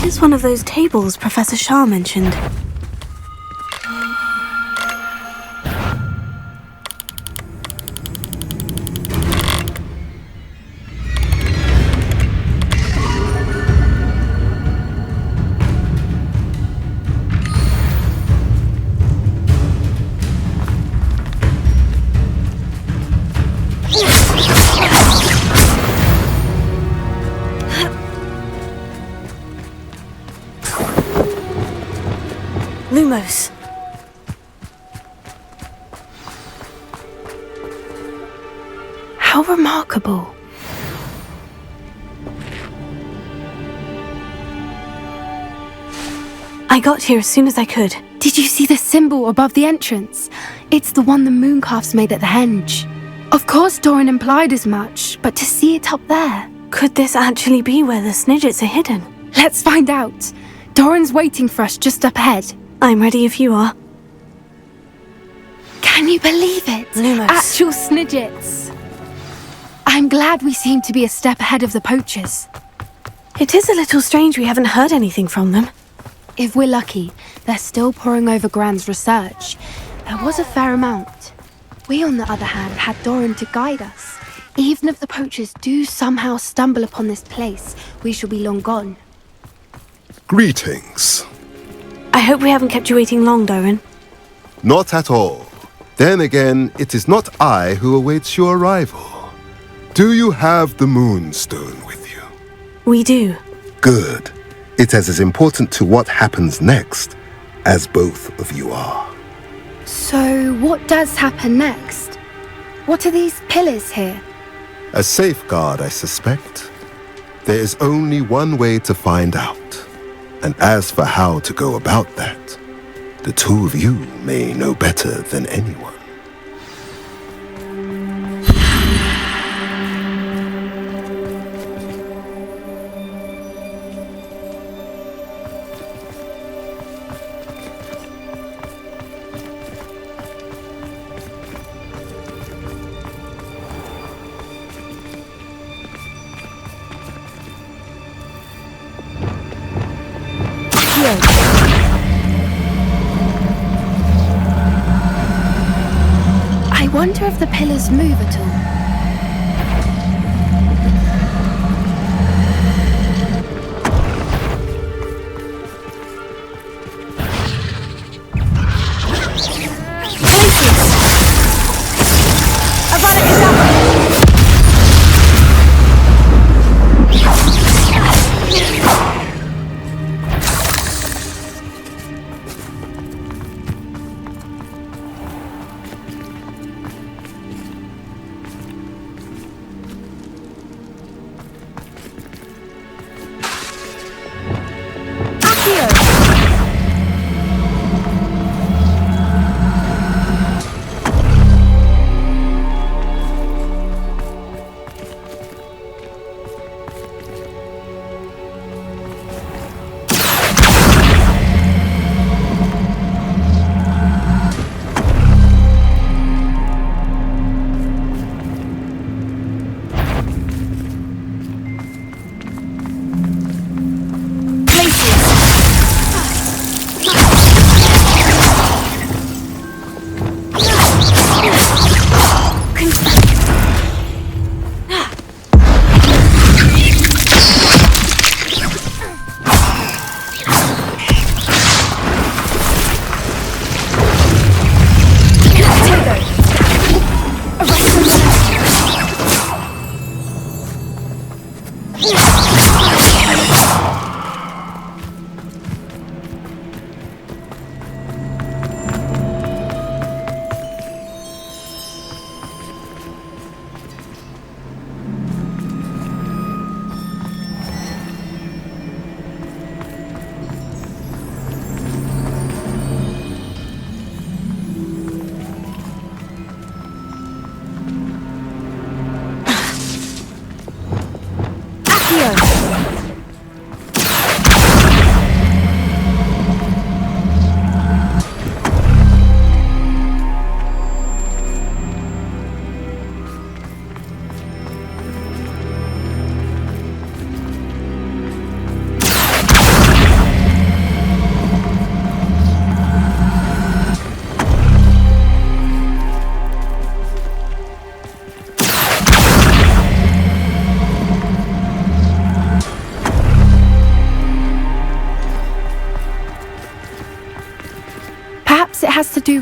It is one of those tables Professor Shah mentioned. Lumos. How remarkable. I got here as soon as I could. Did you see the symbol above the entrance? It's the one the Mooncalfs made at the henge. Of course Doran implied as much, but to see it up there... Could this actually be where the Snidgets are hidden? Let's find out. Doran's waiting for us just up ahead. I'm ready if you are. Can you believe it? Lumos. Actual Snidgets. I'm glad we seem to be a step ahead of the poachers. It is a little strange we haven't heard anything from them. If we're lucky, they're still poring over Gran's research. There was a fair amount. We, on the other hand, had Doran to guide us. Even if the poachers do somehow stumble upon this place, we shall be long gone. Greetings. I hope we haven't kept you waiting long, Doran. Not at all. Then again, it is not I who awaits your arrival. Do you have the Moonstone with you? We do. Good. It is as important to what happens next as both of you are. So, what does happen next? What are these pillars here? A safeguard, I suspect. There is only one way to find out. And as for how to go about that, the two of you may know better than anyone. I wonder if the pillars move at all.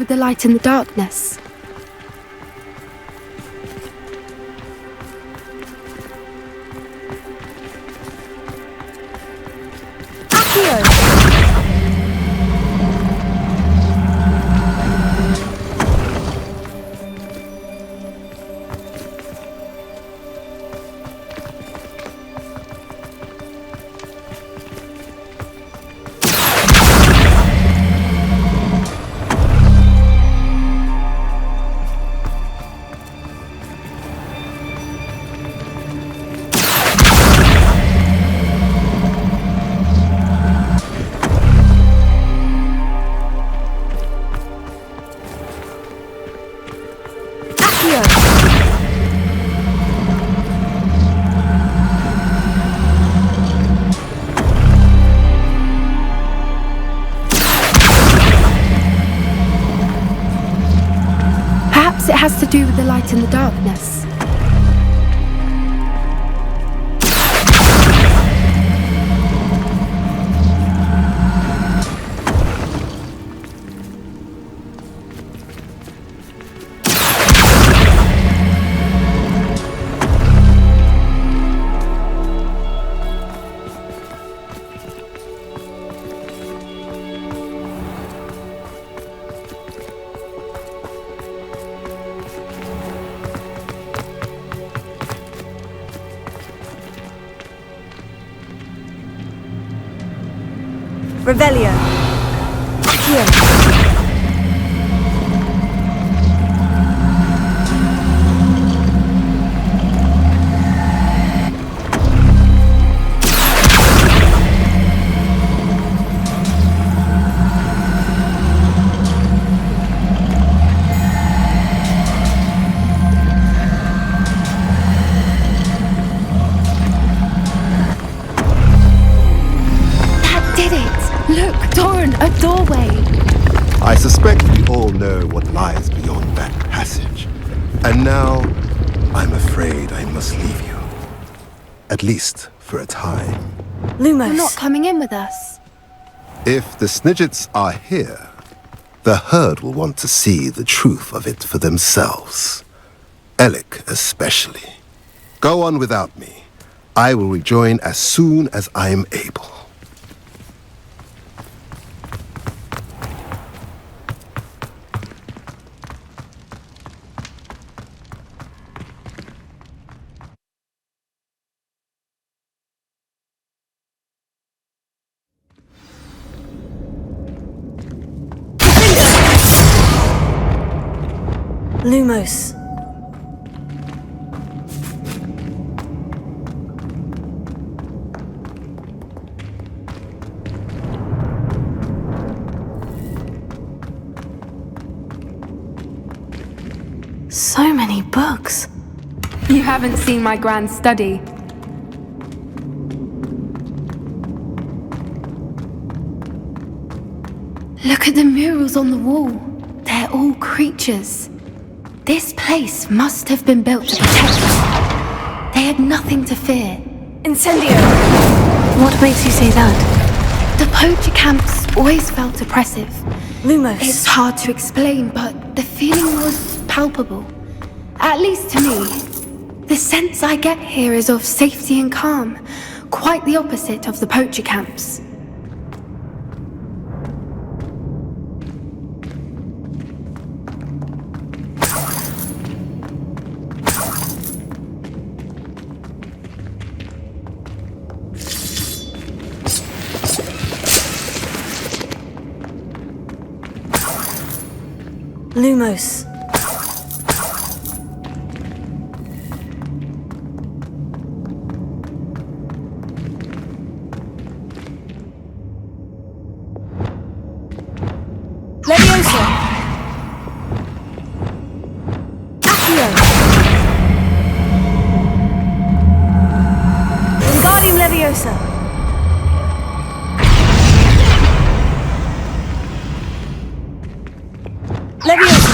with the light and the darkness? It has to do with the light and the darkness. Revelio. Accio. I suspect we all know what lies beyond that passage. And now, I'm afraid I must leave you. At least for a time. Lumos. You're not coming in with us. If the Snidgets are here, the herd will want to see the truth of it for themselves. Alec especially. Go on without me. I will rejoin as soon as I am able. Lumos. So many books. You haven't seen my grand study. Look at the murals on the wall. They're all creatures. This place must have been built to protect them. They had nothing to fear. Incendio! What makes you say that? The poacher camps always felt oppressive. Lumos. It's hard to explain, but the feeling was palpable. At least to me. The sense I get here is of safety and calm, quite the opposite of the poacher camps. Lumos. Leviosa. Accio. Wingardium Leviosa. Leviosa.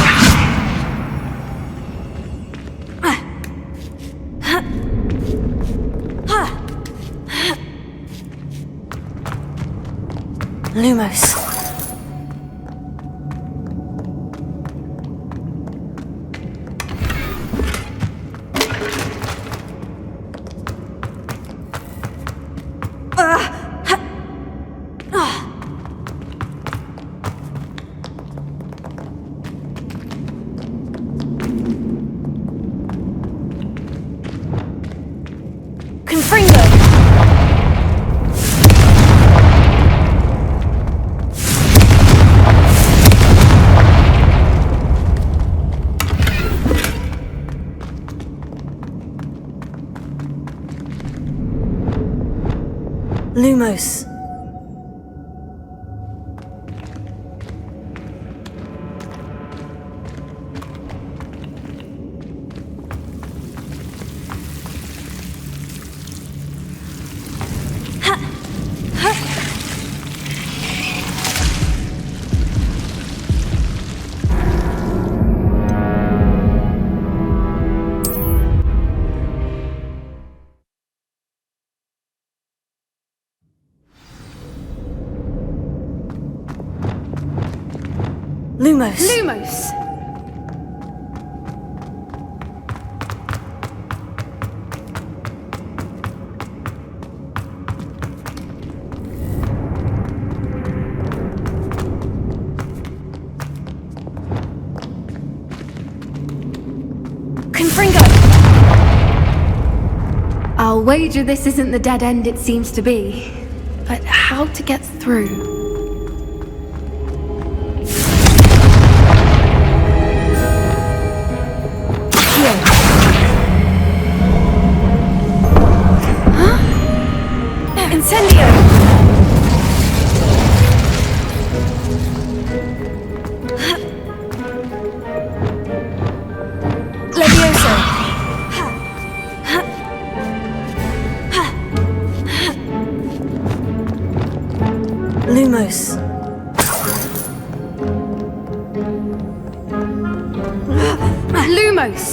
Lumos. Lumos. Lumos. Lumos! Confringo! I'll wager this isn't the dead end it seems to be. But how to get through? Incendio! Levioso! Lumos. Lumos!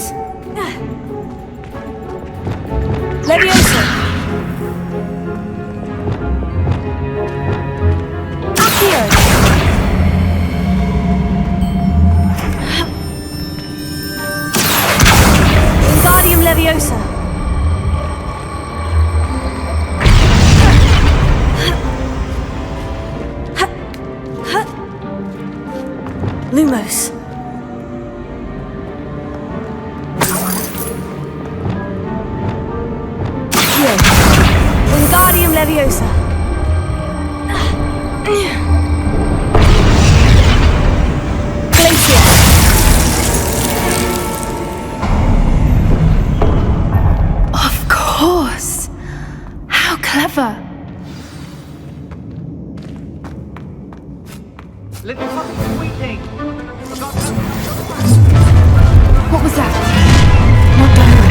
Levioso! Leviosa. Lumos. Wingardium Leviosa. Glacier. Of course! How clever! Little fucking sweet thing. What was that? Not direct.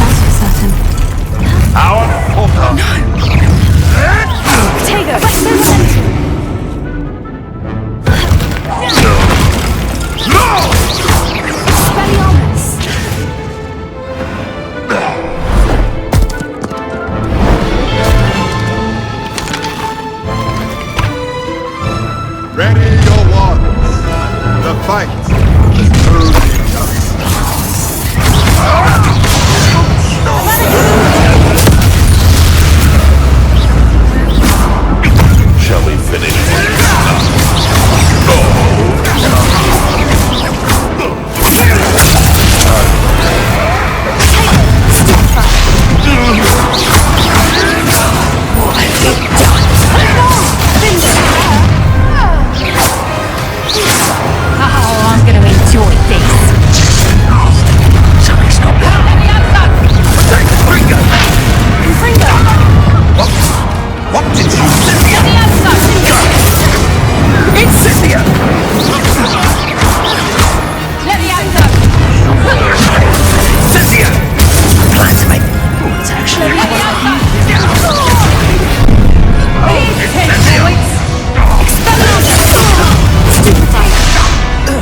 That's for certain. Our portal. Tego, wait, movement! Expelliarmus! Ready your wands. The fight is truly just. Shall we finish this? Oh, I'm gonna enjoy this. Something's not What did you say? Incendia! Incendia! Plan to make bullets actually.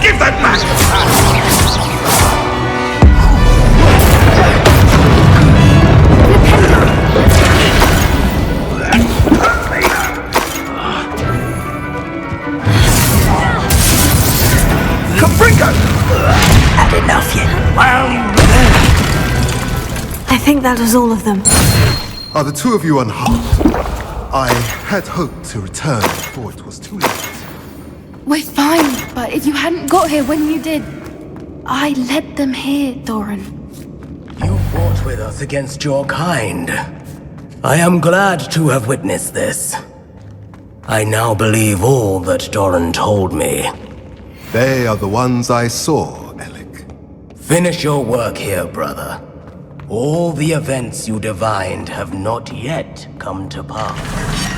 Give that back! Had enough yet? Well, I think that was all of them. Are the two of you unharmed? I had hoped to return before it was too late. We're fine, but if you hadn't got here when you did, I led them here, Doran. You fought with us against your kind. I am glad to have witnessed this. I now believe all that Doran told me. They are the ones I saw, Alec. Finish your work here, brother. All the events you divined have not yet come to pass.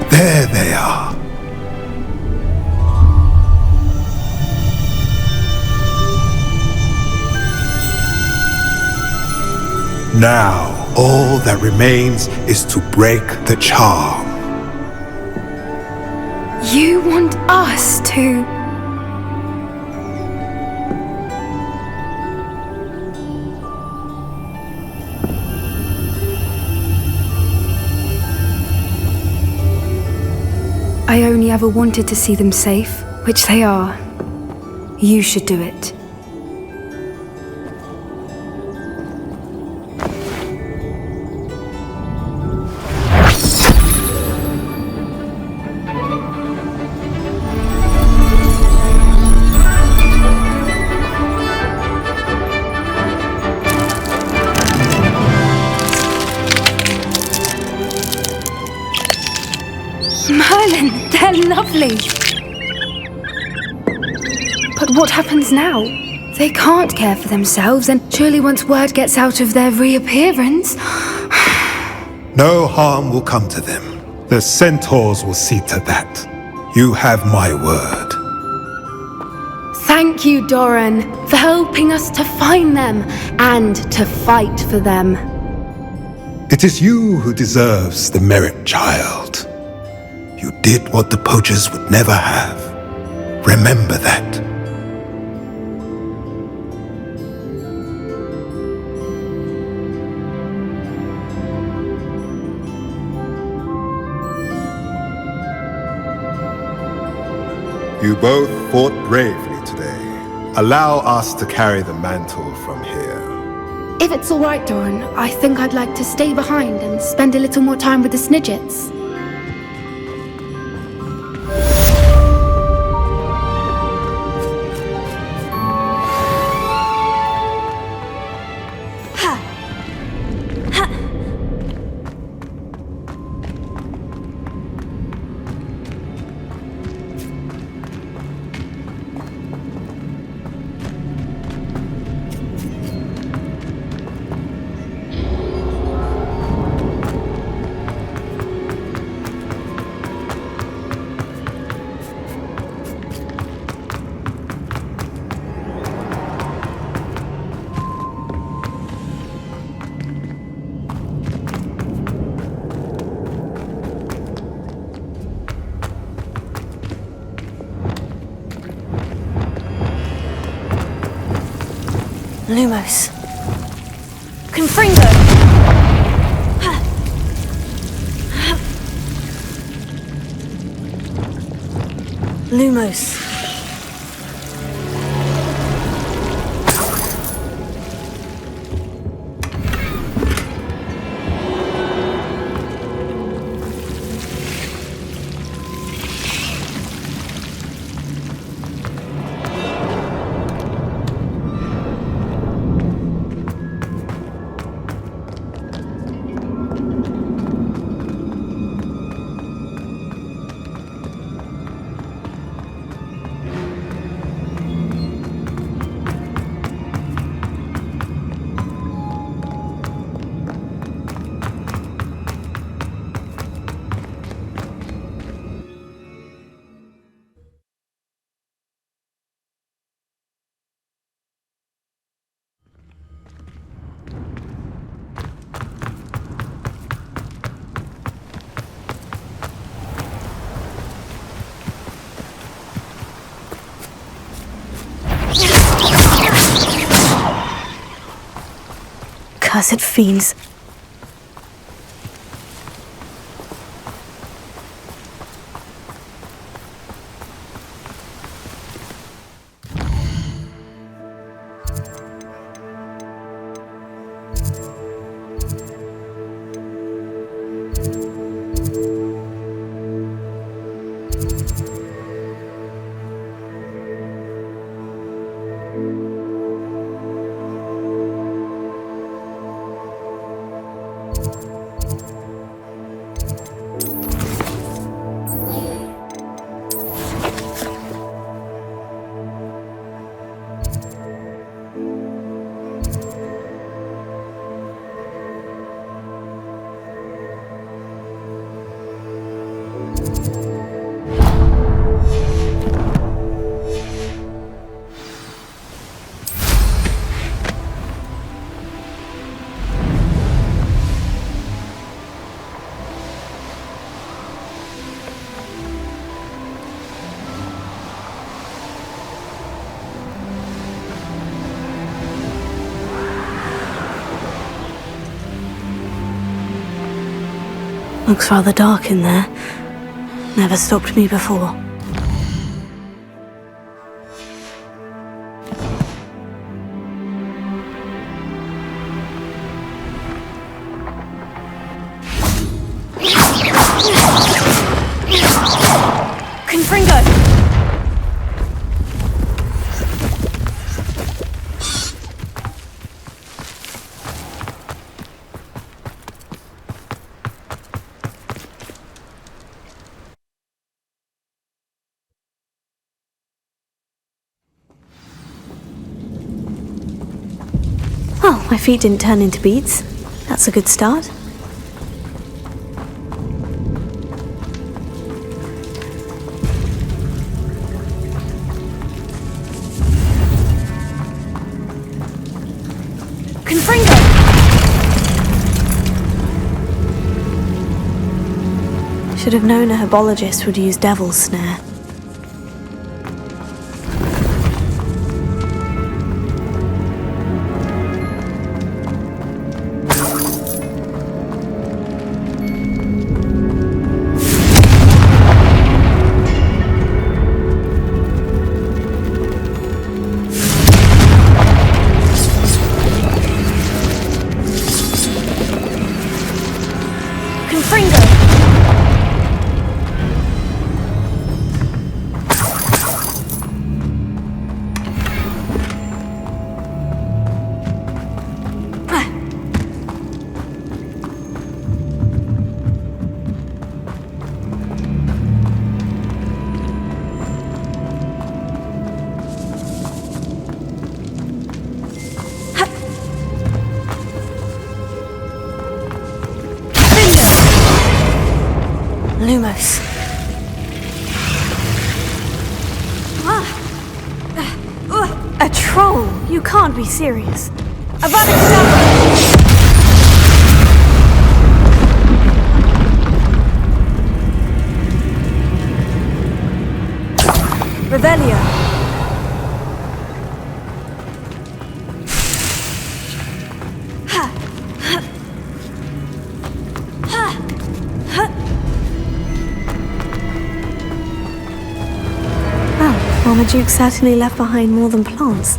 There they are. Now, all that remains is to break the charm. You want us to... I only ever wanted to see them safe, which they are. You should do it. Merlin, they're lovely. But what happens now? They can't care for themselves, and surely once word gets out of their reappearance... No harm will come to them. The centaurs will see to that. You have my word. Thank you, Doran, for helping us to find them and to fight for them. It is you who deserves the merit, child. You did what the poachers would never have. Remember that. You both fought bravely today. Allow us to carry the mantle from here. If it's all right, Doran, I think I'd like to stay behind and spend a little more time with the Snidgets. Lumos. Confringo! Lumos. Cursed fiends. Looks rather dark in there. Never stopped me before. Confringo! Well, my feet didn't turn into beads. That's a good start. Confringo! Should have known a herbologist would use Devil's Snare. Lumos. A troll? You can't be serious. Avalanche! Revelio. Marmaduke certainly left behind more than plants.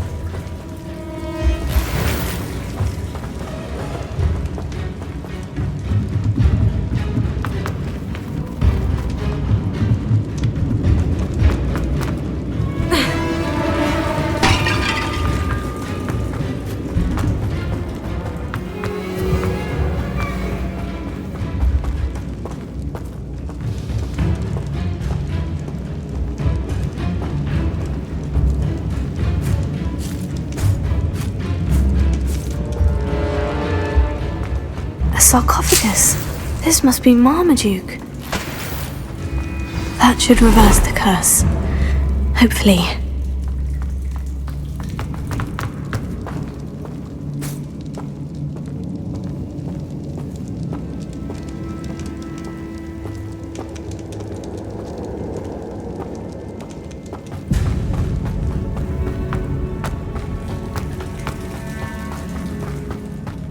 Sarcophagus. This must be Marmaduke. That should reverse the curse. Hopefully.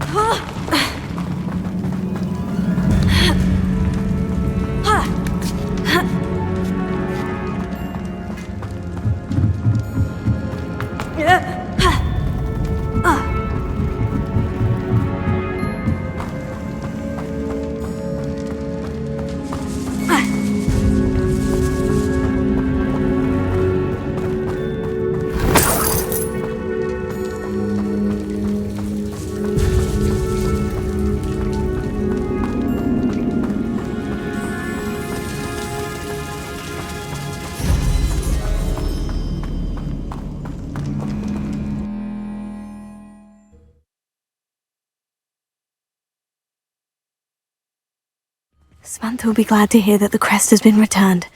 Ah! Aunt will be glad to hear that the crest has been returned.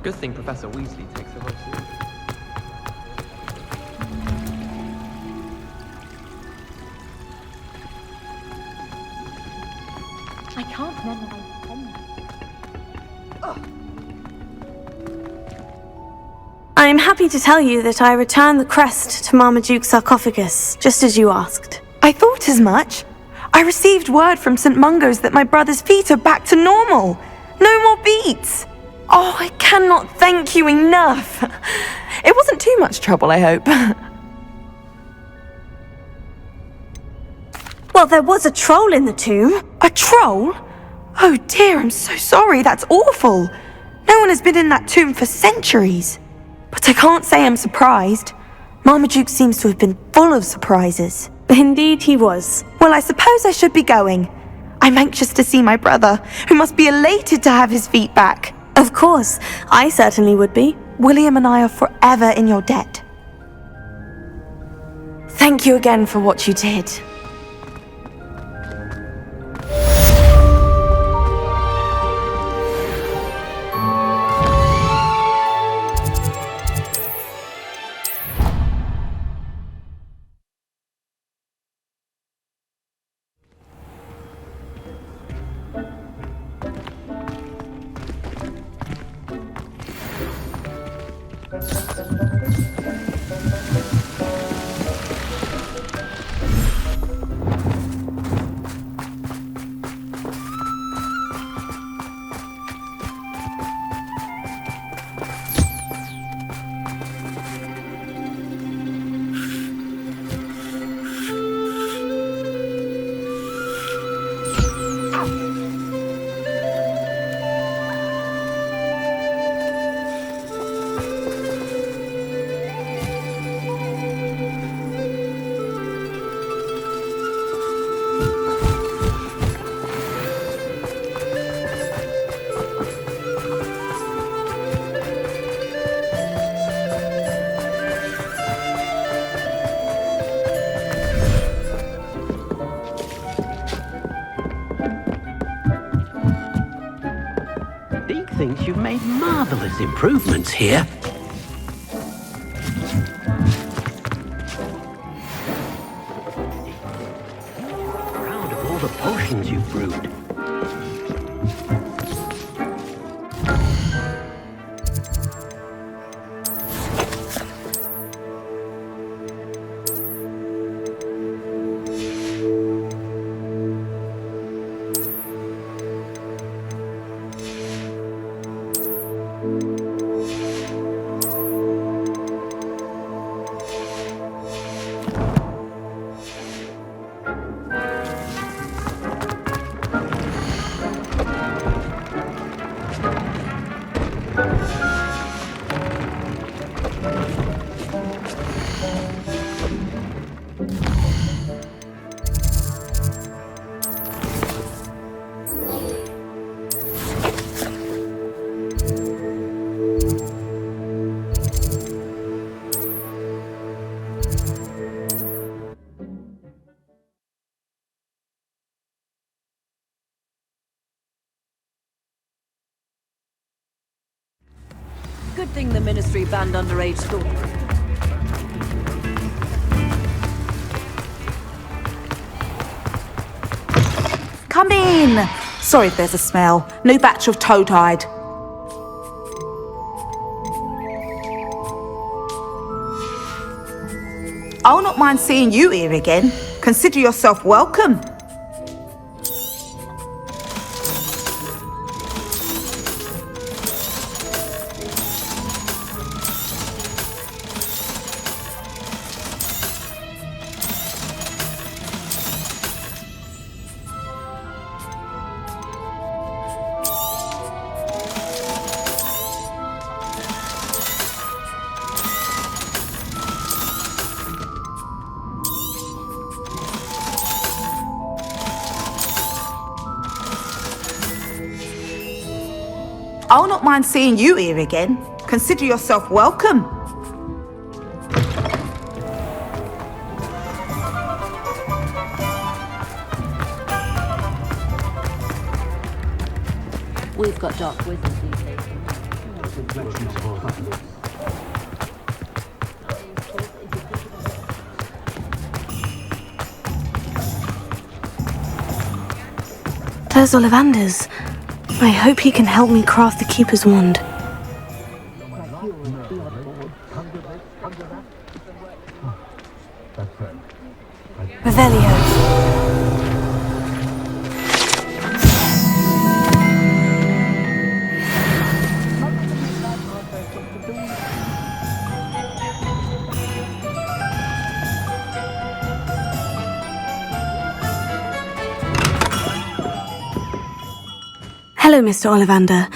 Good thing Professor Weasley takes the whole series. I can't memorize the formula. I'm happy to tell you that I returned the crest to Marmaduke's sarcophagus, just as you asked. I thought as much. I received word from St. Mungo's that my brother's feet are back to normal. No more beats. Oh, I cannot thank you enough. It wasn't too much trouble, I hope. Well, there was a troll in the tomb. A troll? Oh dear, I'm so sorry. That's awful. No one has been in that tomb for centuries. But I can't say I'm surprised. Marmaduke seems to have been full of surprises. Indeed he was. Well, I suppose I should be going. I'm anxious to see my brother, who must be elated to have his feet back. Of course, I certainly would be. William and I are forever in your debt. Thank you again for what you did. Thinks you've made marvelous improvements here. Proud of all the potions you've brewed. banned underage stalking. Come in! Sorry if there's a smell. New batch of toad-hide. I'll not mind seeing you here again. Consider yourself welcome. I'll not mind seeing you here again. Consider yourself welcome. We've got dark wizards these days. There's Ollivander's. I hope he can help me craft the Keeper's Wand. Revelio. Hello, Mr. Ollivander.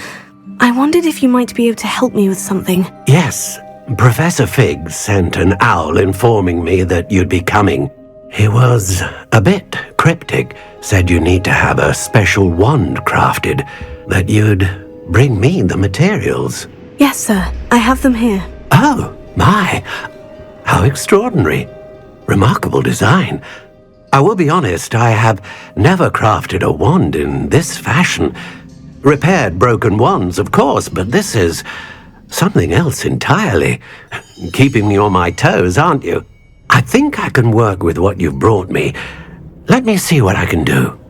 I wondered if you might be able to help me with something. Yes, Professor Fig sent an owl informing me that you'd be coming. He was a bit cryptic, said you need to have a special wand crafted, that you'd bring me the materials. Yes, sir. I have them here. Oh, my. How extraordinary. Remarkable design. I will be honest, I have never crafted a wand in this fashion. Repaired broken wands, of course, but this is something else entirely. Keeping me on my toes, aren't you? I think I can work with what you've brought me. Let me see what I can do.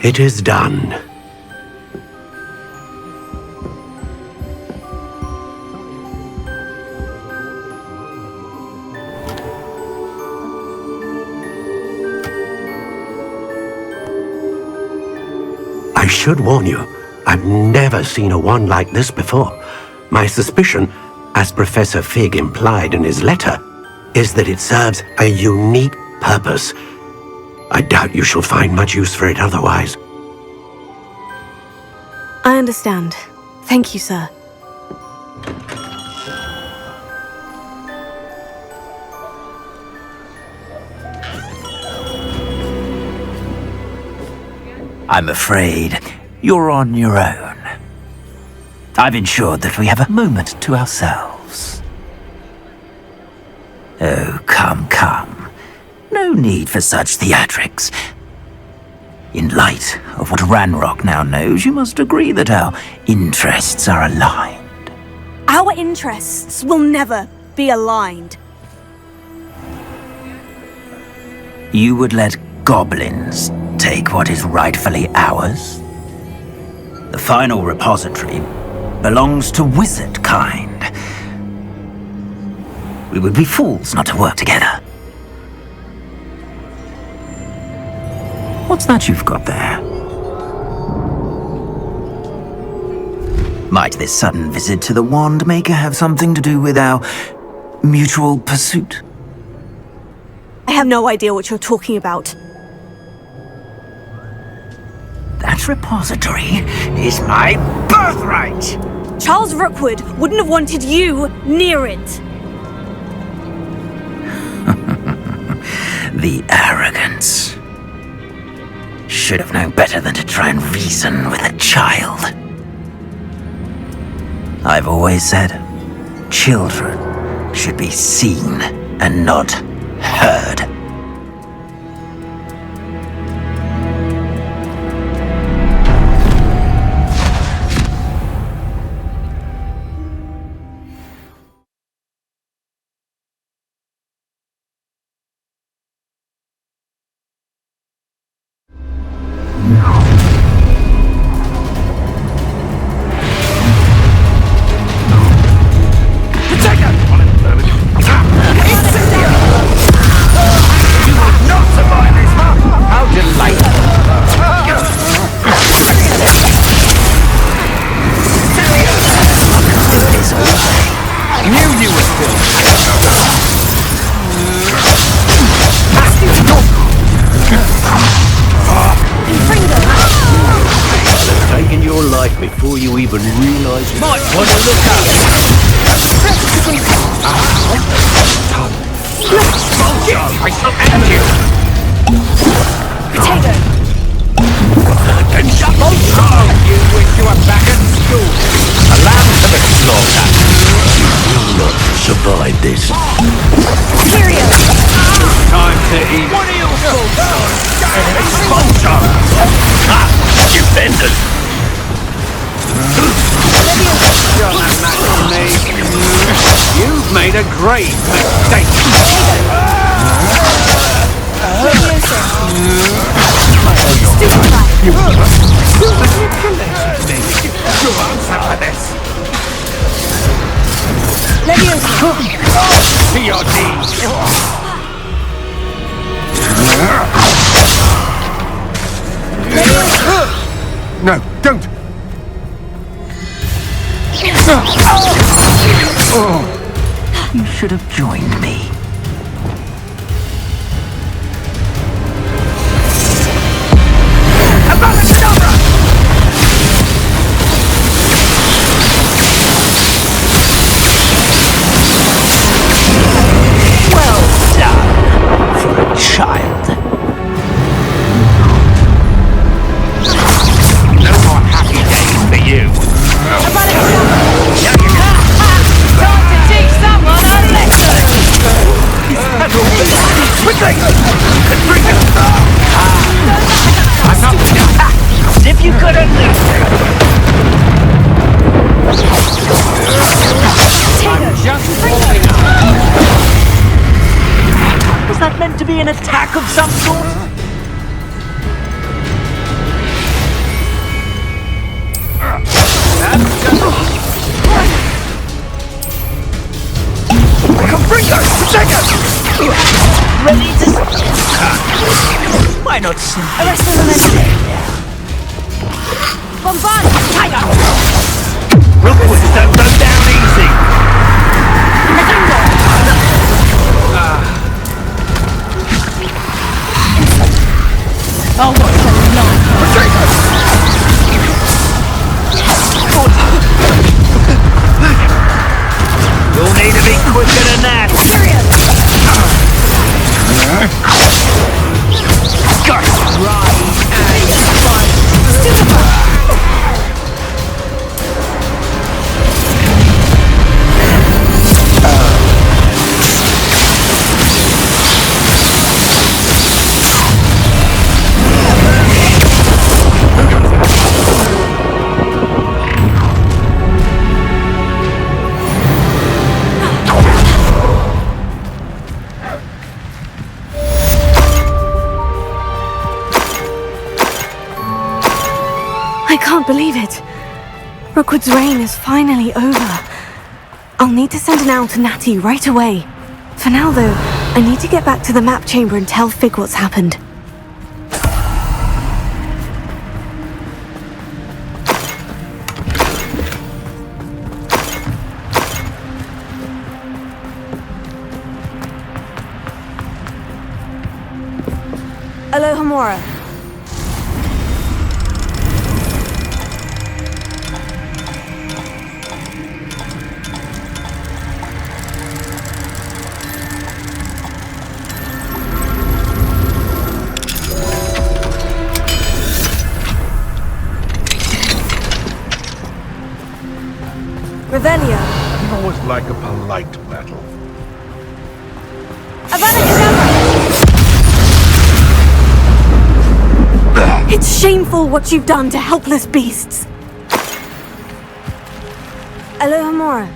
It is done. I should warn you, I've never seen a wand like this before. My suspicion, as Professor Fig implied in his letter, is that it serves a unique purpose. I doubt you shall find much use for it otherwise. I understand. Thank you, sir. I'm afraid you're on your own. I've ensured that we have a moment to ourselves. Oh, come, come. No need for such theatrics. In light of what Ranrock now knows, you must agree that our interests are aligned. Our interests will never be aligned. You would let goblins take what is rightfully ours? The final repository belongs to wizard kind. We would be fools not to work together. What's that you've got there? Might this sudden visit to the Wand Maker have something to do with our mutual pursuit? have no idea what you're talking about. That repository is my birthright! Charles Rookwood wouldn't have wanted you near it. The arrogance. Should have known better than to try and reason with a child. I've always said, children should be seen and not heard. Before you even realize it. Might want to look up. Potato! And shut up! You wish you were back at school. A lamb to the slaughter. You will not survive this. Cereal! Time to eat. What are you Exposure! Defenders! You've made a great mistake. You manipulated me. You answer for this. To your deeds. No, don't. You should have joined me. Well done for a child. No more happy days for you. Time to teach someone a lesson! Quickly! Bring it! I'm not as if you couldn't lose. I'm just warming up. Was that meant to be an attack of some sort? Ready to... Why not simply... Bombard! Tiger! Rookwoods don't go down easy. Oh, what's going on? You'll need to be quicker than that. Got it. Right and fight. I can't believe it. Rookwood's reign is finally over. I'll need to send an owl to Natty right away. For now, though, I need to get back to the map chamber and tell Fig what's happened. Alohomora. Revelio. I always like a polite battle. It's shameful what you've done to helpless beasts. Alohomora.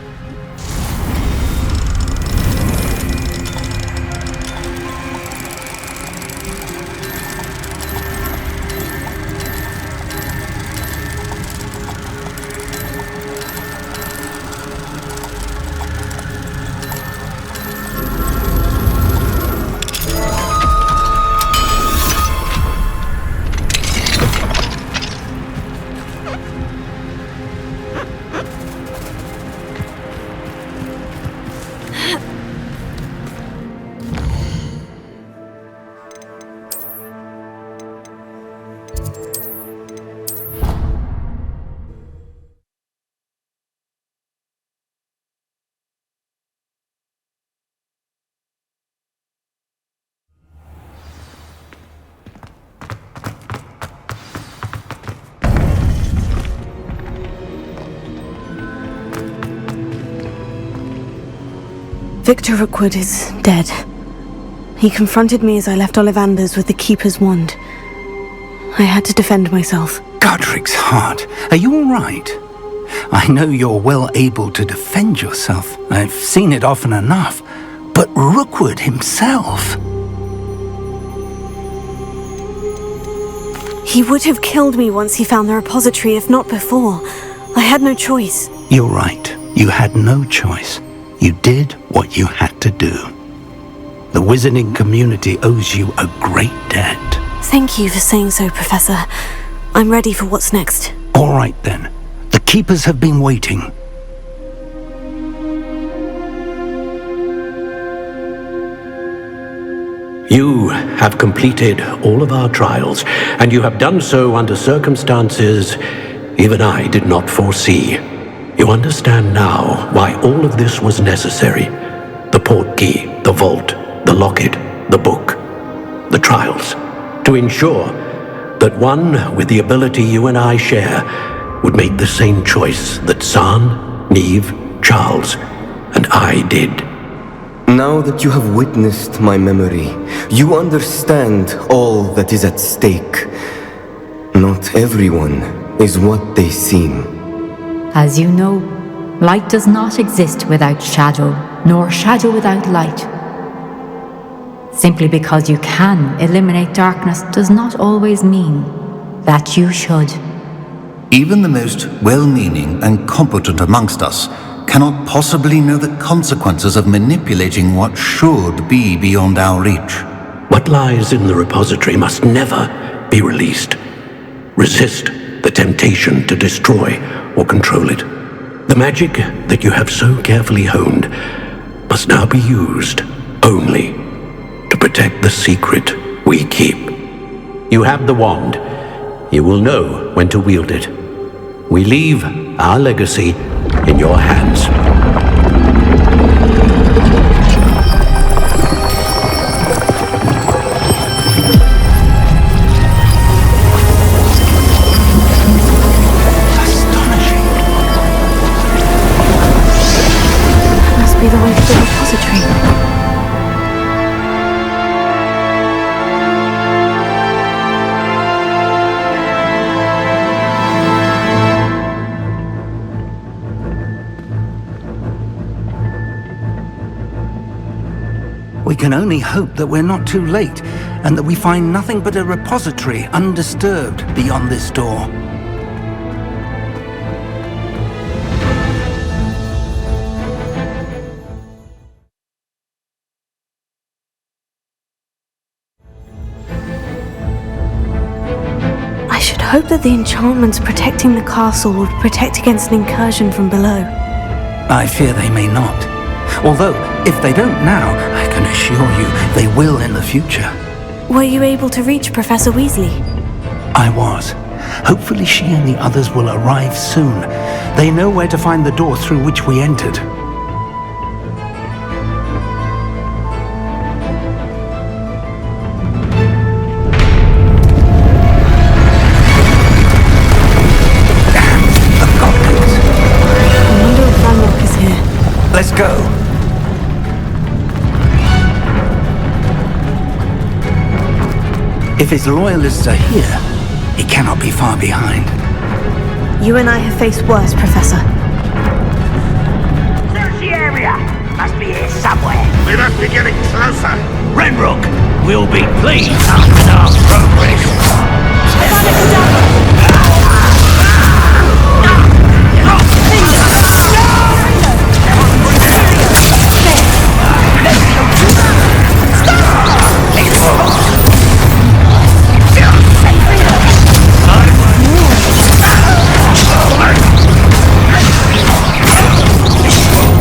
Victor Rookwood is dead. He confronted me as I left Ollivanders with the Keeper's wand. I had to defend myself. Godric's heart, are you all right? I know you're well able to defend yourself. I've seen it often enough. But Rookwood himself... He would have killed me once he found the repository, if not before. I had no choice. You're right. You had no choice. You did what you had to do. The wizarding community owes you a great debt. Thank you for saying so, Professor. I'm ready for what's next. All right, then. The Keepers have been waiting. You have completed all of our trials, and you have done so under circumstances even I did not foresee. You understand now why all of this was necessary. The portkey, the vault, the locket, the book, the trials. To ensure that one with the ability you and I share would make the same choice that San, Neve, Charles, and I did. Now that you have witnessed my memory, you understand all that is at stake. Not everyone is what they seem. As you know, light does not exist without shadow, nor shadow without light. Simply because you can eliminate darkness does not always mean that you should. Even the most well-meaning and competent amongst us cannot possibly know the consequences of manipulating what should be beyond our reach. What lies in the repository must never be released. Resist the temptation to destroy or control it. The magic that you have so carefully honed must now be used only to protect the secret we keep. You have the wand. You will know when to wield it. We leave our legacy in your hands. Be the way to the repository. We can only hope that we're not too late, and that we find nothing but a repository undisturbed beyond this door. Hope that the enchantments protecting the castle would protect against an incursion from below. I fear they may not. Although, if they don't now, I can assure you they will in the future. Were you able to reach Professor Weasley? I was. Hopefully she and the others will arrive soon. They know where to find the door through which we entered. Let's go. If his loyalists are here, he cannot be far behind. You and I have faced worse, Professor. Search the area! Must be here somewhere. We must be getting closer. Renrock will be pleased with our progress.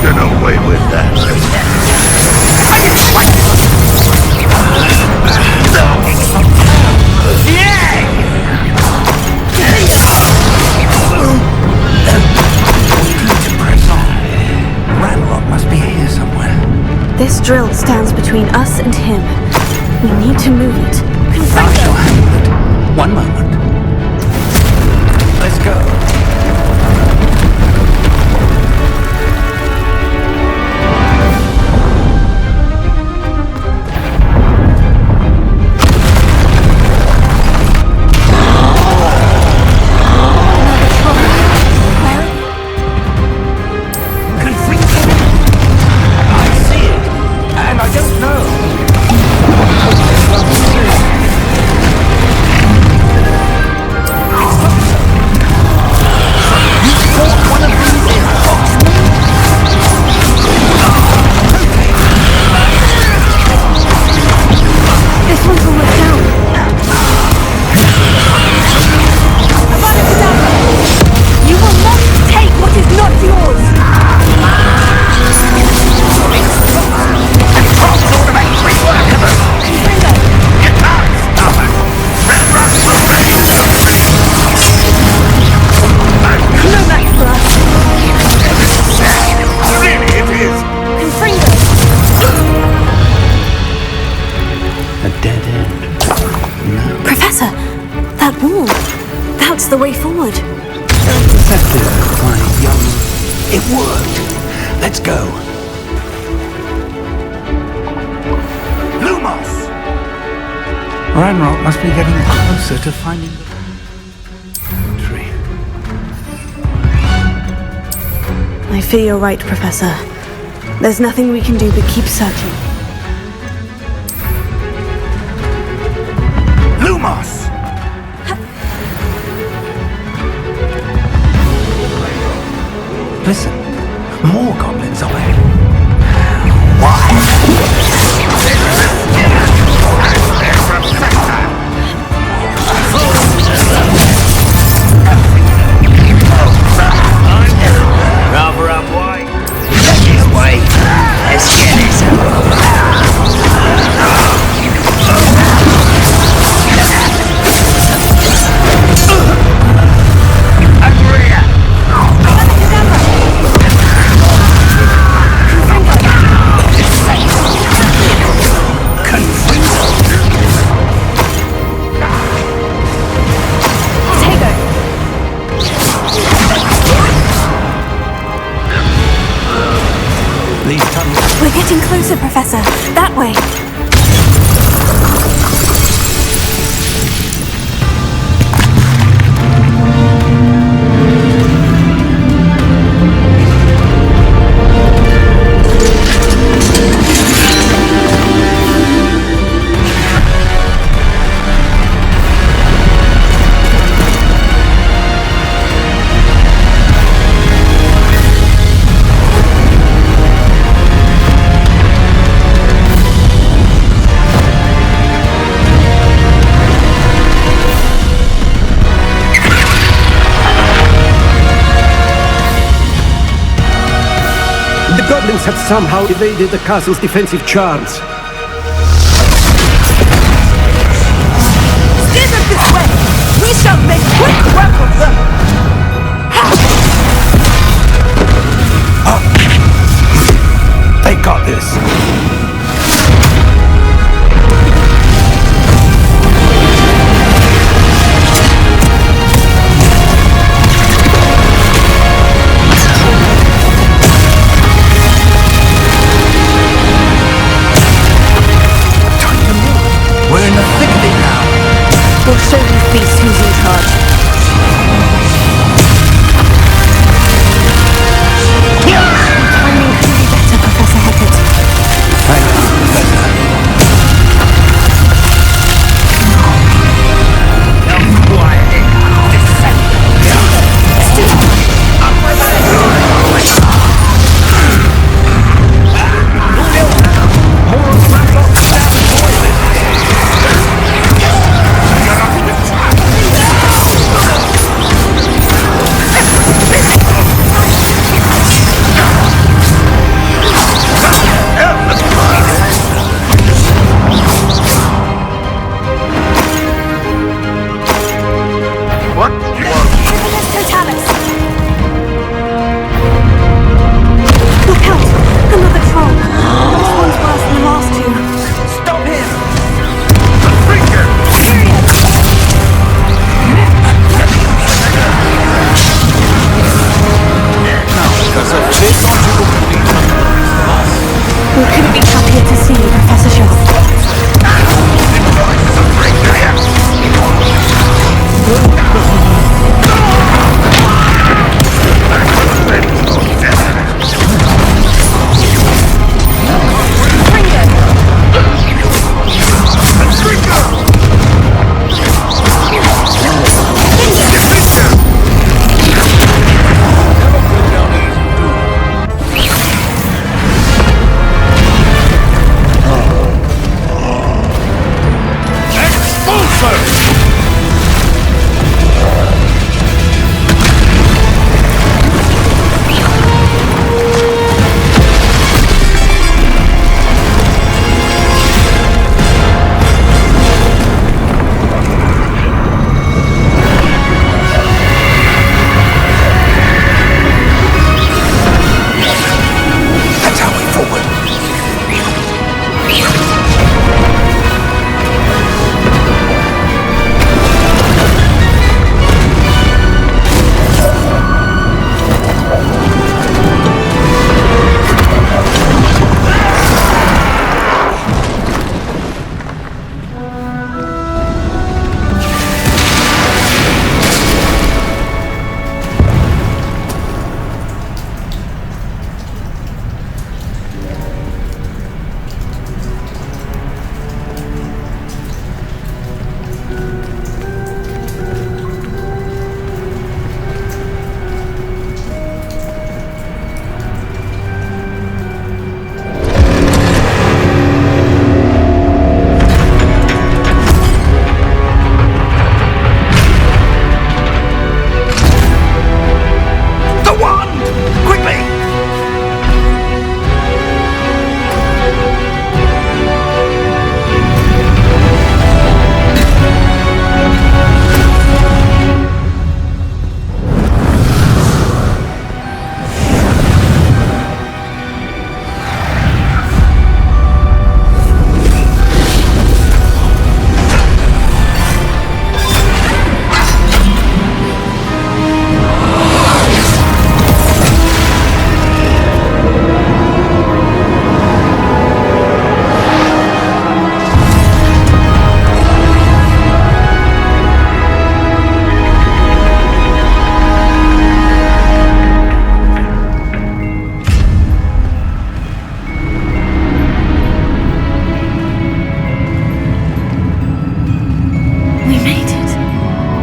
Get away with that. This drill stands between us and him. We need to move it. I shall handle it. One moment. Let's go. The way forward. Exactly, my young. It worked. Let's go. Lumos! Ranrock must be getting closer to finding the tree. I fear you're right, Professor. There's nothing we can do but keep searching. Lumos! Listen, more goblins are there. Rather up wide. This way. Let's get this We're getting closer, Professor. That way. The goblins have somehow evaded the castle's defensive charms.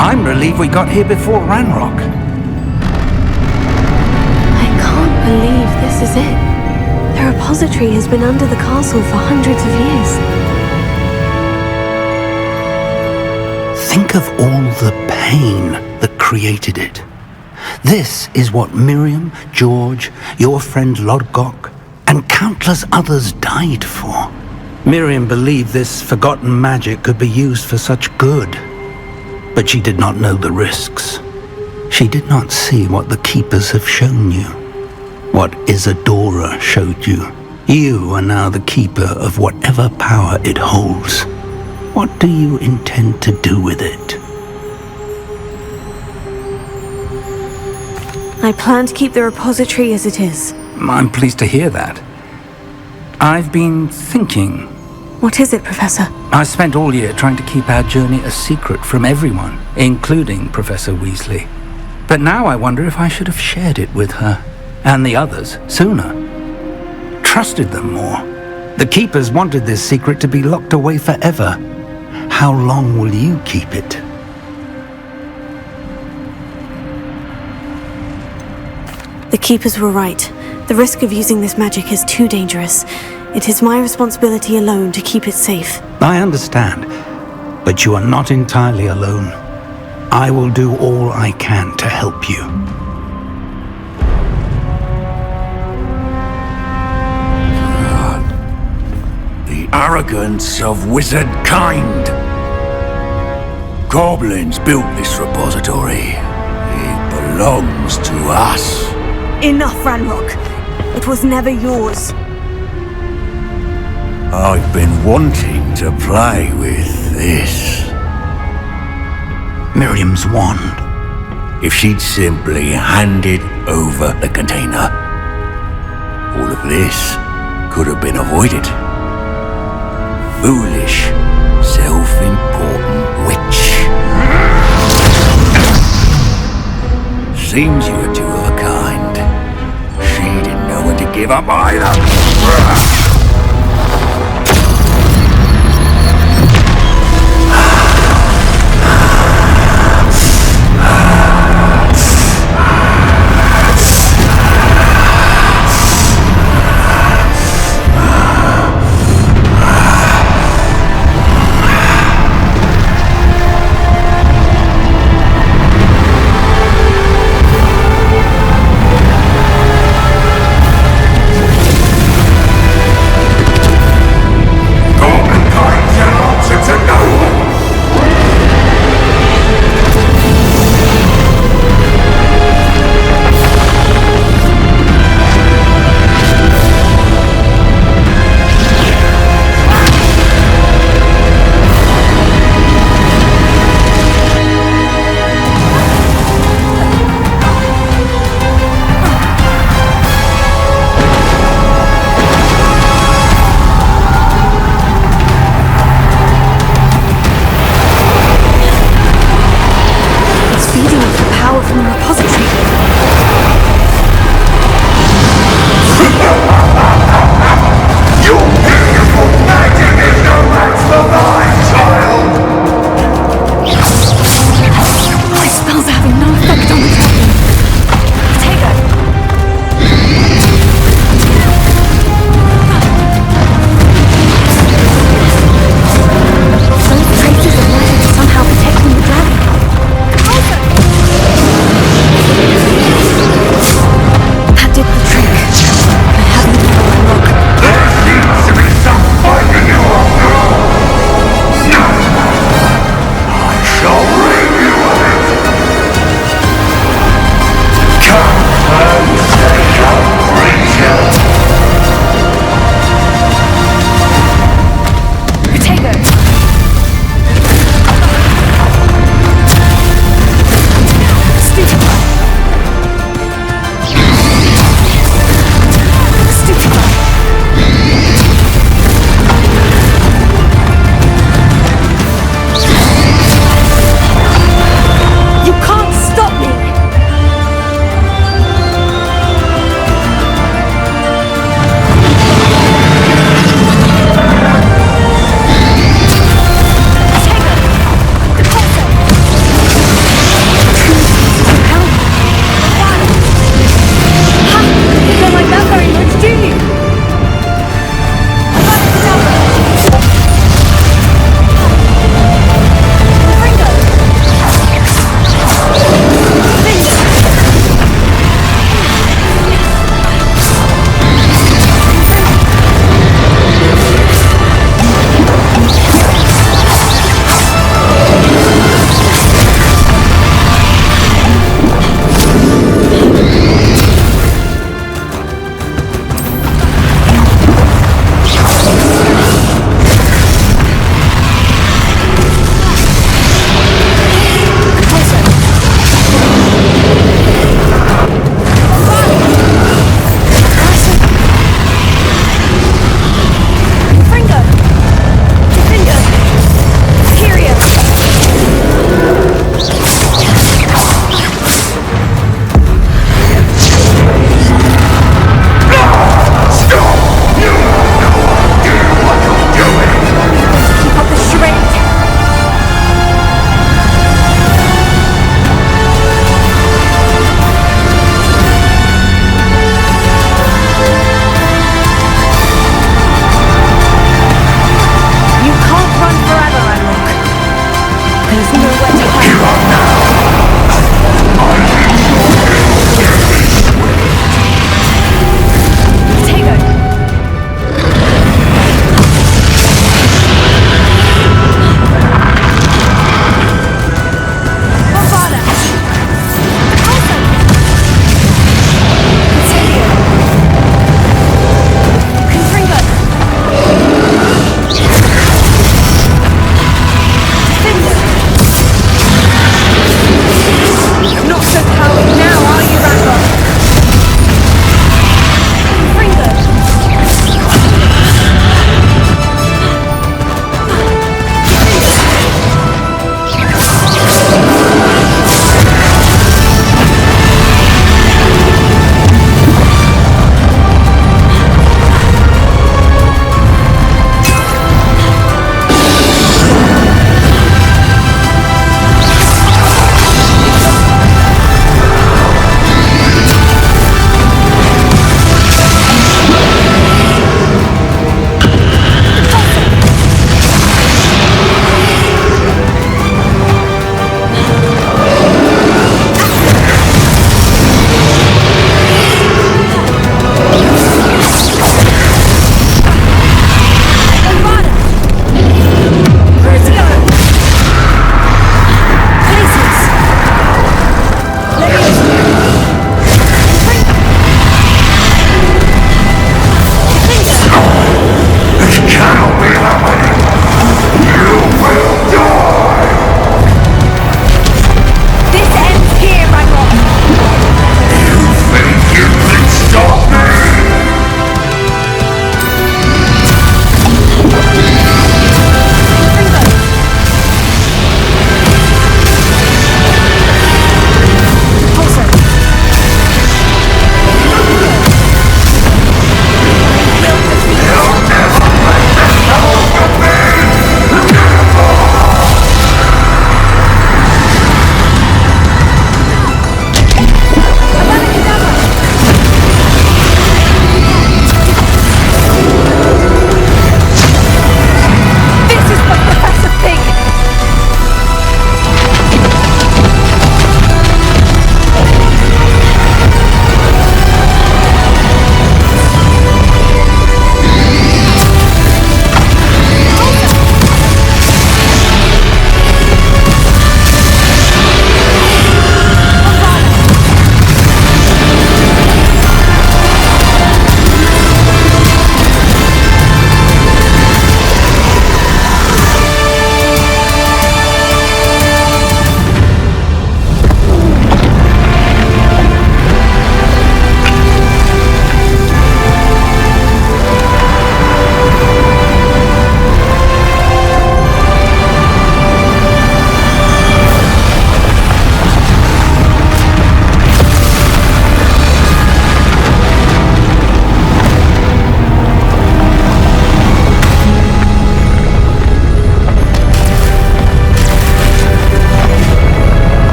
I'm relieved we got here before Ranrock. I can't believe this is it. The repository has been under the castle for hundreds of years. Think of all the pain that created it. This is what Miriam, George, your friend Lodgok, and countless others died for. Miriam believed this forgotten magic could be used for such good, but she did not know the risks. She did not see what the Keepers have shown you, what Isadora showed you. You are now the Keeper of whatever power it holds. What do you intend to do with it? I plan to keep the repository as it is. I'm pleased to hear that. I've been thinking. What is it, Professor? I spent all year trying to keep our journey a secret from everyone, including Professor Weasley. But now I wonder if I should have shared it with her, and the others, sooner. Trusted them more. The Keepers wanted this secret to be locked away forever. How long will you keep it? The Keepers were right. The risk of using this magic is too dangerous. It is my responsibility alone to keep it safe. I understand, but you are not entirely alone. I will do all I can to help you. The arrogance of wizard kind. Goblins built this repository. It belongs to us. Enough, Ranrock. It was never yours. I've been wanting to play with this. Miriam's wand. If she'd simply handed over the container, all of this could have been avoided. Foolish, self-important witch. Seems you were two of a kind. She didn't know when to give up either.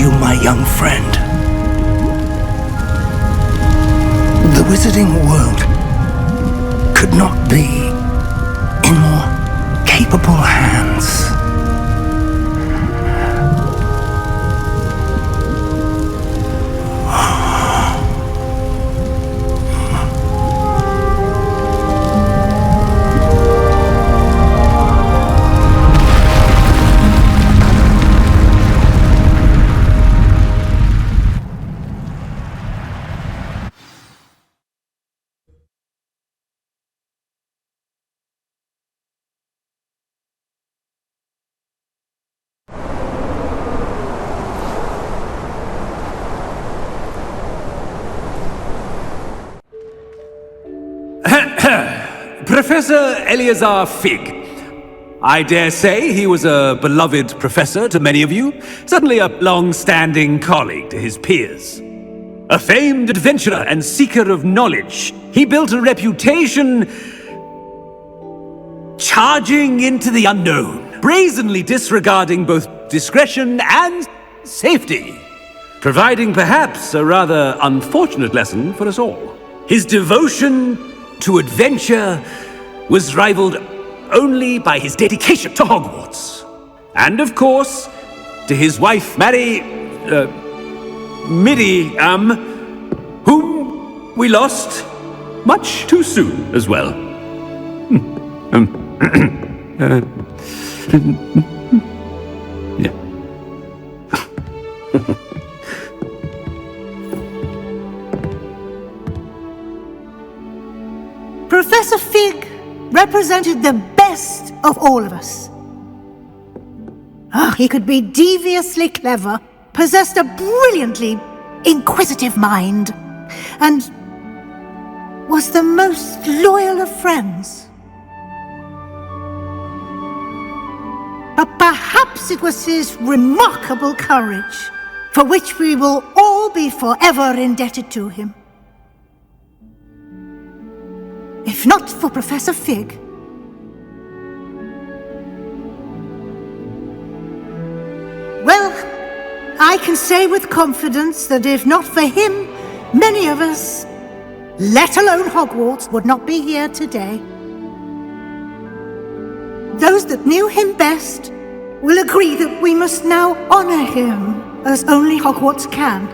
you, my young friend. The wizarding world could not be in more capable hands. Professor Eleazar Fig. I dare say he was a beloved professor to many of you, certainly a long-standing colleague to his peers. A famed adventurer and seeker of knowledge, he built a reputation charging into the unknown, brazenly disregarding both discretion and safety, providing perhaps a rather unfortunate lesson for us all. His devotion to adventure was rivaled only by his dedication to Hogwarts. And of course, to his wife, Midi, whom we lost much too soon as well. Yeah. Professor Fig represented the best of all of us. He could be deviously clever, possessed a brilliantly inquisitive mind, and was the most loyal of friends. But perhaps it was his remarkable courage, for which we will all be forever indebted to him. If not for Professor Fig, well, I can say with confidence that if not for him, many of us, let alone Hogwarts, would not be here today. Those that knew him best will agree that we must now honor him as only Hogwarts can,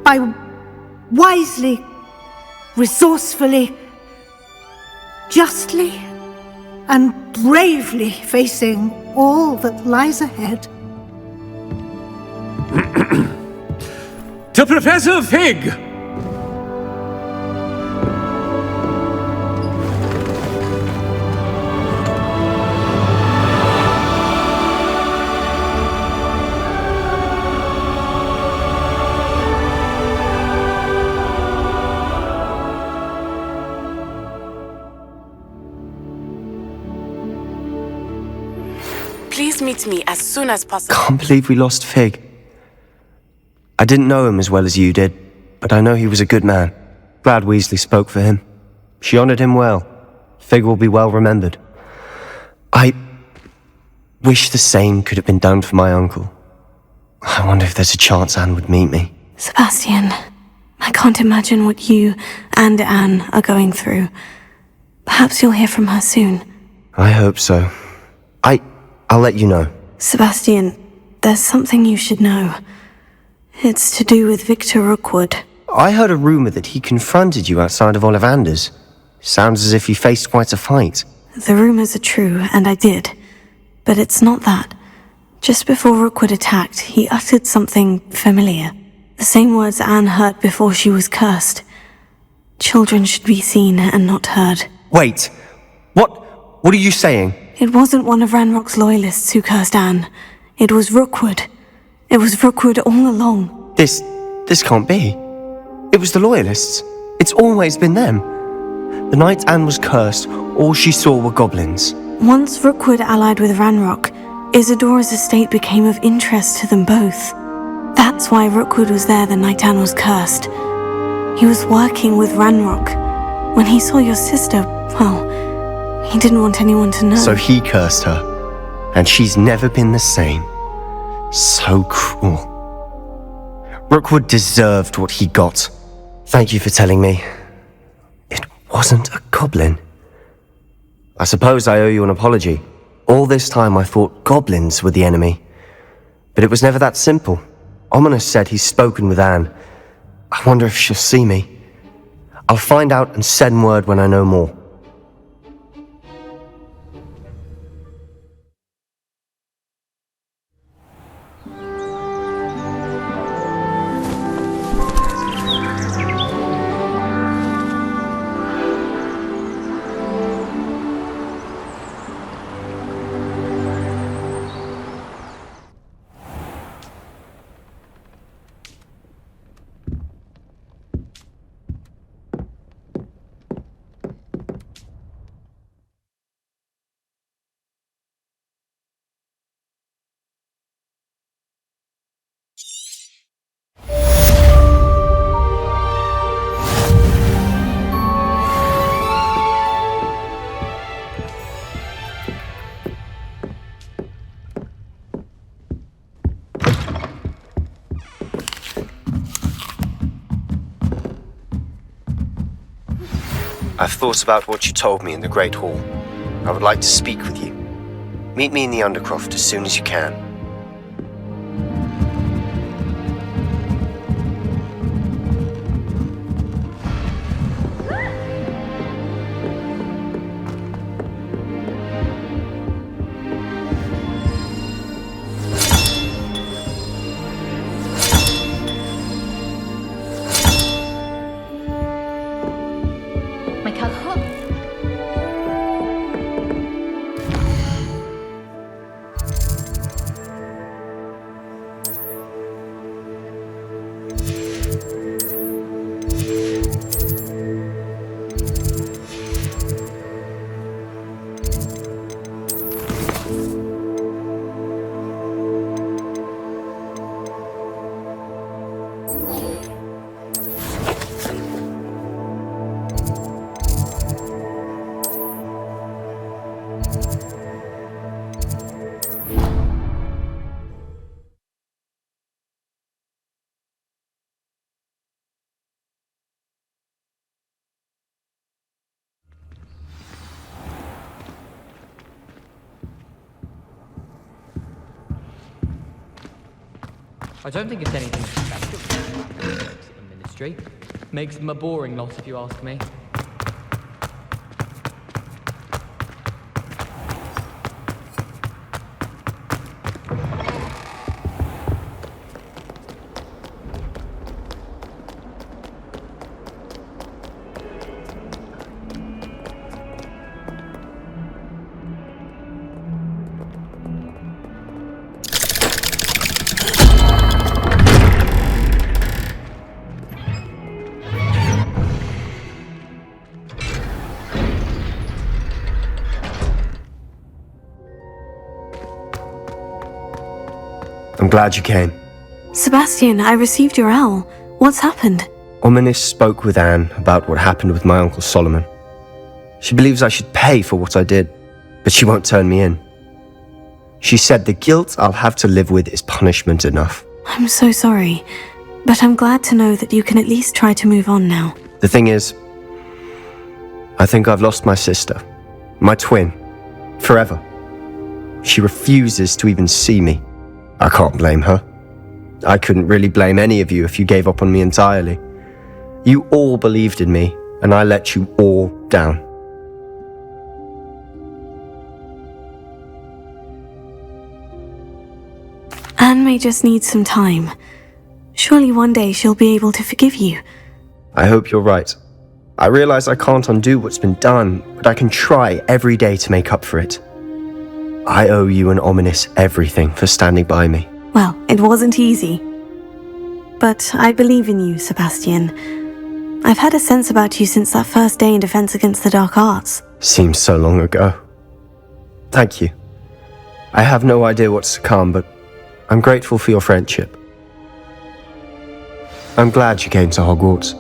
by wisely, resourcefully, justly, and bravely facing all that lies ahead. To Professor Fig! Please meet me as soon as possible. Can't believe we lost Fig. I didn't know him as well as you did, but I know he was a good man. Glad Weasley spoke for him. She honored him well. Fig will be well remembered. I wish the same could have been done for my uncle. I wonder if there's a chance Anne would meet me. Sebastian, I can't imagine what you and Anne are going through. Perhaps you'll hear from her soon. I hope so. I'll let you know. Sebastian, there's something you should know. It's to do with Victor Rookwood. I heard a rumor that he confronted you outside of Ollivander's. Sounds as if he faced quite a fight. The rumors are true, and I did. But it's not that. Just before Rookwood attacked, he uttered something familiar. The same words Anne heard before she was cursed. Children should be seen and not heard. Wait! What are you saying? It wasn't one of Ranrock's loyalists who cursed Anne. It was Rookwood. It was Rookwood all along. This can't be. It was the loyalists. It's always been them. The night Anne was cursed, all she saw were goblins. Once Rookwood allied with Ranrock, Isadora's estate became of interest to them both. That's why Rookwood was there the night Anne was cursed. He was working with Ranrock. When he saw your sister, well, he didn't want anyone to know. So he cursed her, and she's never been the same. So cruel. Rookwood deserved what he got. Thank you for telling me. It wasn't a goblin. I suppose I owe you an apology. All this time I thought goblins were the enemy. But it was never that simple. Ominous said he's spoken with Anne. I wonder if she'll see me. I'll find out and send word when I know more. I've thought about what you told me in the Great Hall. I would like to speak with you. Meet me in the Undercroft as soon as you can. I don't think it's anything special in the ministry. Makes them a boring lot, if you ask me. I'm glad you came. Sebastian, I received your L. What's happened? Ominous spoke with Anne about what happened with my Uncle Solomon. She believes I should pay for what I did, but she won't turn me in. She said the guilt I'll have to live with is punishment enough. I'm so sorry, but I'm glad to know that you can at least try to move on now. The thing is, I think I've lost my sister, my twin, forever. She refuses to even see me. I can't blame her. I couldn't really blame any of you if you gave up on me entirely. You all believed in me, and I let you all down. Anne may just need some time. Surely one day she'll be able to forgive you. I hope you're right. I realize I can't undo what's been done, but I can try every day to make up for it. I owe you and Ominous everything for standing by me. Well, it wasn't easy. But I believe in you, Sebastian. I've had a sense about you since that first day in Defense Against the Dark Arts. Seems so long ago. Thank you. I have no idea what's to come, but I'm grateful for your friendship. I'm glad you came to Hogwarts.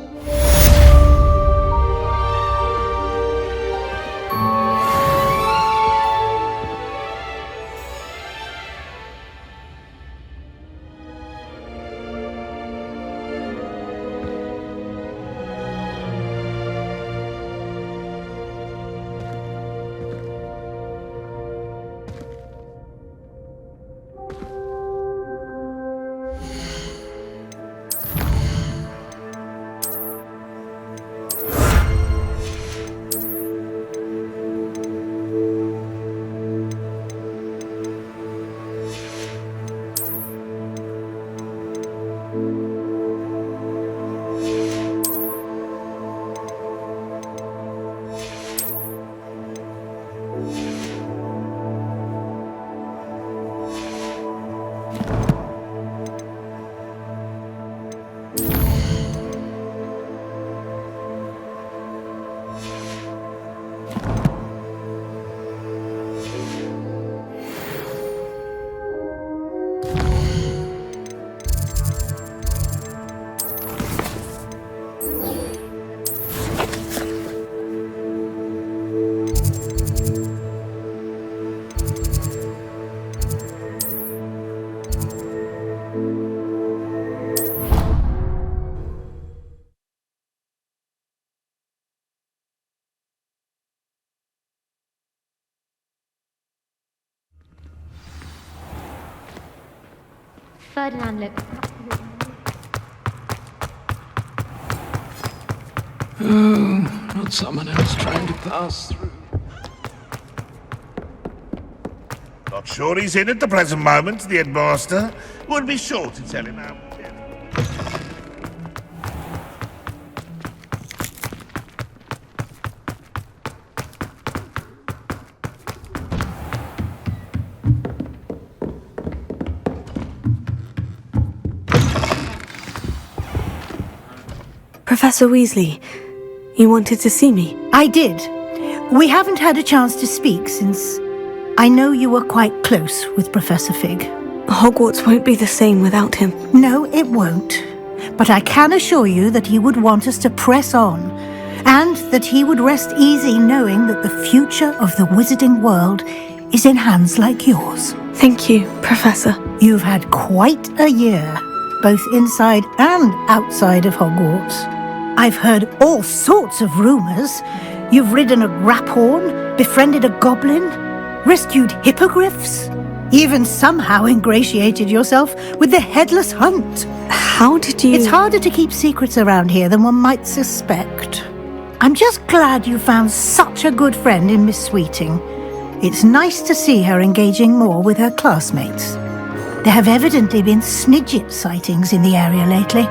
Ferdinand looked Oh, not someone else trying to pass through. Not sure he's in at the present moment, the headmaster. Would be sure to tell him how. Professor Weasley, you wanted to see me? I did. We haven't had a chance to speak since I know you were quite close with Professor Fig. Hogwarts won't be the same without him. No, it won't. But I can assure you that he would want us to press on, and that he would rest easy knowing that the future of the wizarding world is in hands like yours. Thank you, Professor. You've had quite a year, both inside and outside of Hogwarts. I've heard all sorts of rumors. You've ridden a graphorn, befriended a goblin, rescued hippogriffs, even somehow ingratiated yourself with the Headless Hunt. How did you... It's harder to keep secrets around here than one might suspect. I'm just glad you found such a good friend in Miss Sweeting. It's nice to see her engaging more with her classmates. There have evidently been Snidget sightings in the area lately.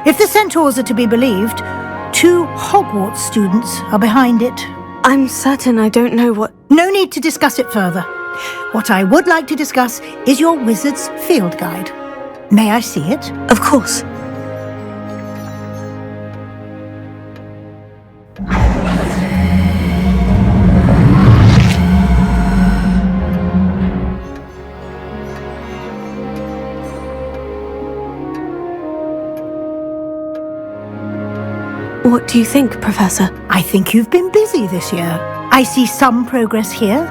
If the centaurs are to be believed, 2 Hogwarts students are behind it. I'm certain I don't know what... No need to discuss it further. What I would like to discuss is your wizard's field guide. May I see it? Of course. What do you think, Professor? I think you've been busy this year. I see some progress here,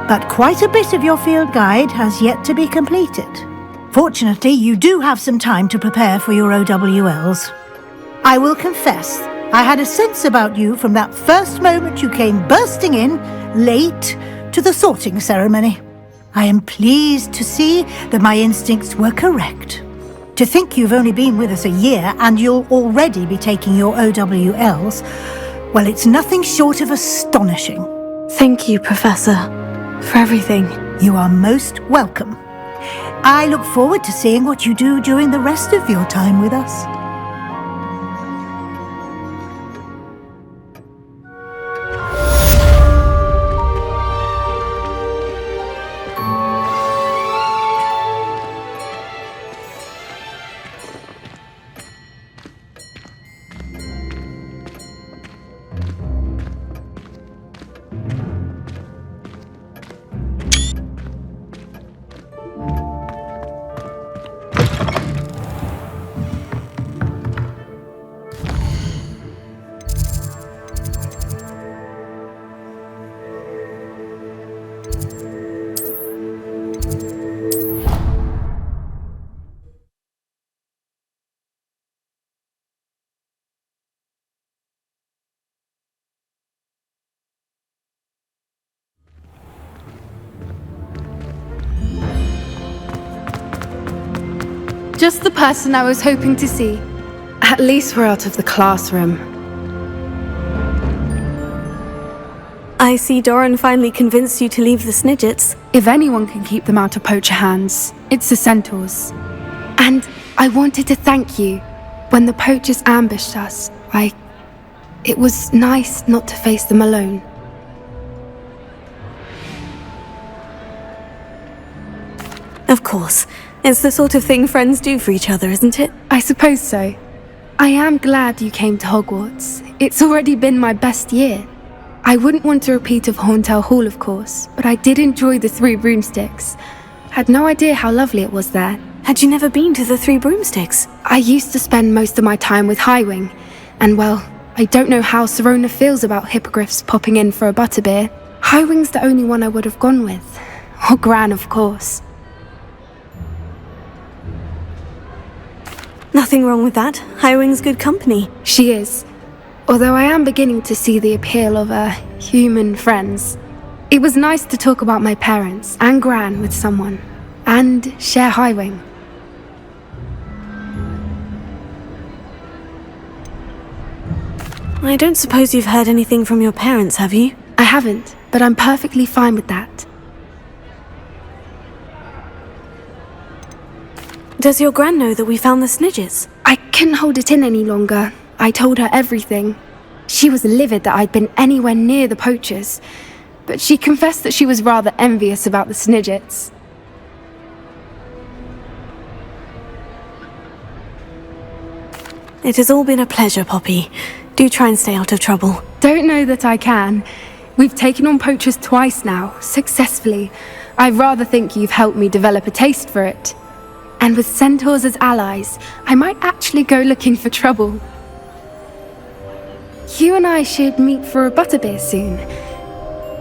but quite a bit of your field guide has yet to be completed. Fortunately, you do have some time to prepare for your OWLs. I will confess, I had a sense about you from that first moment you came bursting in, late, to the sorting ceremony. I am pleased to see that my instincts were correct. To think you've only been with us a year and you'll already be taking your OWLs, well, it's nothing short of astonishing. Thank you, Professor, for everything. You are most welcome. I look forward to seeing what you do during the rest of your time with us. Just the person I was hoping to see. At least we're out of the classroom. I see Doran finally convinced you to leave the Snidgets. If anyone can keep them out of poacher hands, it's the centaurs. And I wanted to thank you. When the poachers ambushed us, it was nice not to face them alone. Of course. It's the sort of thing friends do for each other, isn't it? I suppose so. I am glad you came to Hogwarts. It's already been my best year. I wouldn't want a repeat of Horntail Hall, of course, but I did enjoy the Three Broomsticks. Had no idea how lovely it was there. Had you never been to the Three Broomsticks? I used to spend most of my time with Highwing, and well, I don't know how Serona feels about hippogriffs popping in for a butterbeer. Highwing's the only one I would have gone with. Or Gran, of course. Nothing wrong with that. Highwing's good company. She is. Although I am beginning to see the appeal of human friends. It was nice to talk about my parents and Gran with someone, and share Highwing. I don't suppose you've heard anything from your parents, have you? I haven't, but I'm perfectly fine with that. Does your gran know that we found the snidgets? I couldn't hold it in any longer. I told her everything. She was livid that I'd been anywhere near the poachers, but she confessed that she was rather envious about the snidgets. It has all been a pleasure, Poppy. Do try and stay out of trouble. Don't know that I can. We've taken on poachers twice now, successfully. I rather think you've helped me develop a taste for it. And with centaurs as allies, I might actually go looking for trouble. You and I should meet for a butterbeer soon.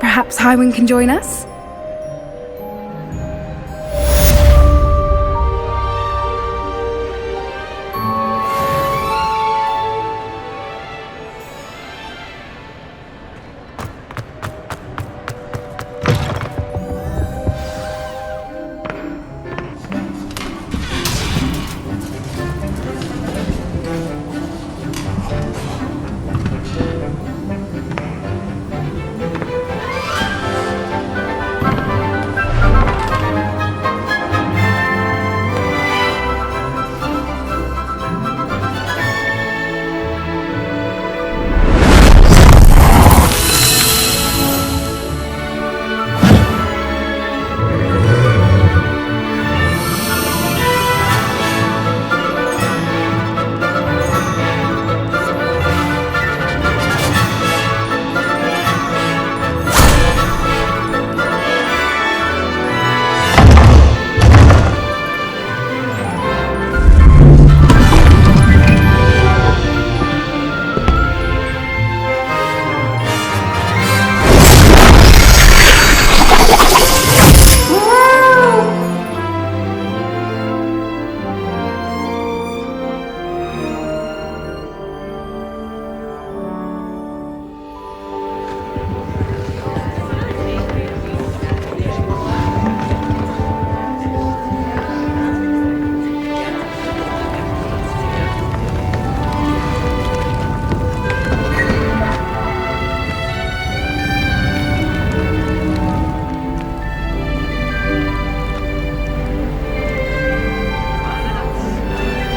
Perhaps Highwind can join us?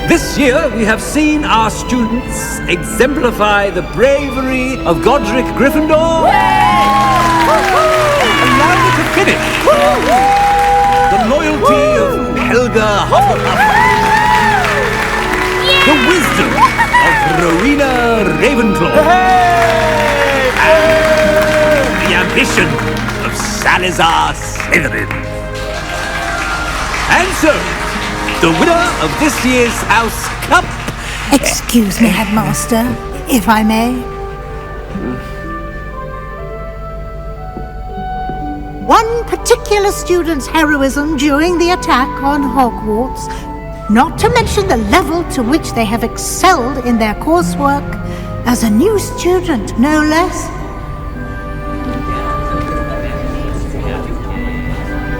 This year, we have seen our students exemplify the bravery of Godric Gryffindor. Allow me to finish. The loyalty of Helga Hufflepuff. The wisdom of Rowena Ravenclaw. And the ambition of Salazar Slytherin. And so, the winner of this year's House Cup... Excuse me, Headmaster, if I may. One particular student's heroism during the attack on Hogwarts, not to mention the level to which they have excelled in their coursework, as a new student, no less.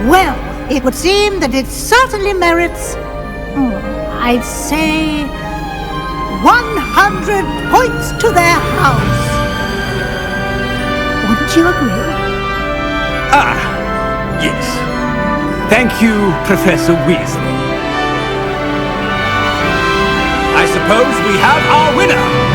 Well, it would seem that it certainly merits, I'd say, 100 points to their house. Wouldn't you agree? Ah, yes. Thank you, Professor Weasley. I suppose we have our winner.